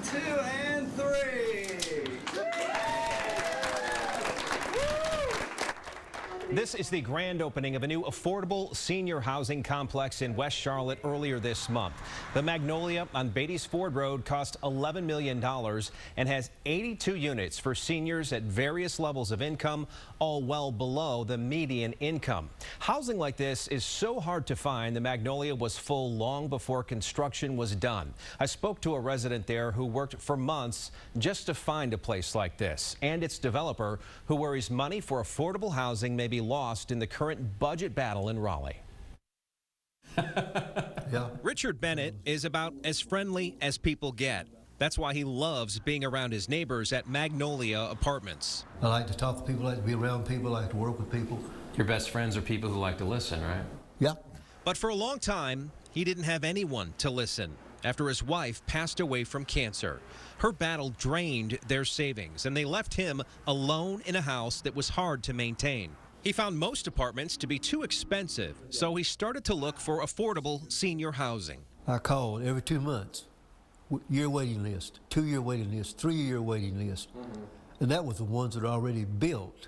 2, and 3. This is the grand opening of a new affordable senior housing complex in West Charlotte earlier this month. The Magnolia on Beatties Ford Road cost $11 million and has 82 units for seniors at various levels of income, all well below the median income. Housing like this is so hard to find. The Magnolia was full long before construction was done. I spoke to a resident there who worked for months just to find a place like this, and its developer who worries money for affordable housing may be lost in the current budget battle in Raleigh. Richard Bennett is about as friendly as people get. That's why he loves being around his neighbors at Magnolia Apartments. I like to talk to people, I like to be around people, I like to work with people. Your best friends are people who like to listen, right? Yeah. But for a long time, he didn't have anyone to listen after his wife passed away from cancer. Her battle drained their savings, and they left him alone in a house that was hard to maintain. He found most apartments to be too expensive, so he started to look for affordable senior housing. I called every 2 months. Year waiting list, 2-year waiting list, 3-year waiting list. And that was the ones that are already built.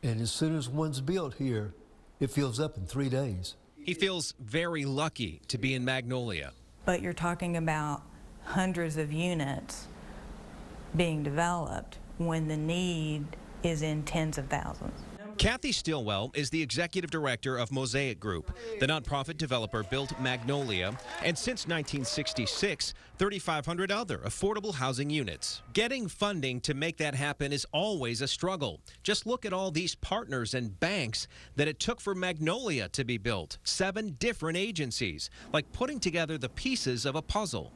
And as soon as one's built here, it fills up in 3 days. He feels very lucky to be in Magnolia. But you're talking about hundreds of units being developed when the need is in tens of thousands. Kathy Stillwell is the executive director of Mosaic Group. The nonprofit developer built Magnolia, and since 1966, 3,500 other affordable housing units. Getting funding to make that happen is always a struggle. Just look at all these partners and banks that it took for Magnolia to be built. 7 different agencies, like putting together the pieces of a puzzle.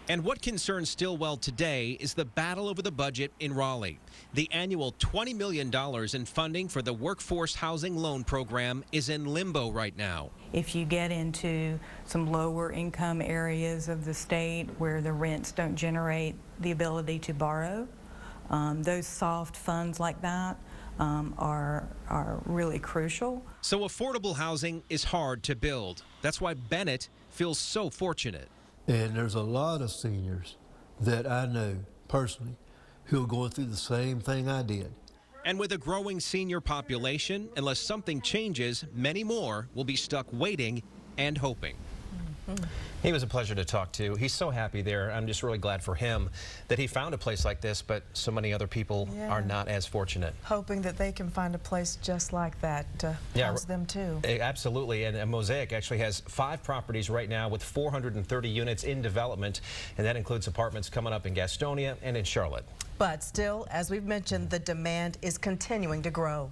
And what concerns Stillwell today is the battle over the budget in Raleigh. The annual $20 million in funding for the Workforce Housing Loan Program is in limbo right now. If you get into some lower income areas of the state where the rents don't generate the ability to borrow, those soft funds like that are really crucial. So affordable housing is hard to build. That's why Bennett feels so fortunate. And there's a lot of seniors that I know personally who are going through the same thing I did. And with a growing senior population, unless something changes, many more will be stuck waiting and hoping. He was a pleasure to talk to. He's so happy there. I'm just really glad for him that he found a place like this, but so many other people are not as fortunate. Hoping that they can find a place just like that to house them too. Absolutely, and Mosaic actually has 5 properties right now with 430 units in development, and that includes apartments coming up in Gastonia and in Charlotte. But still, as we've mentioned, the demand is continuing to grow.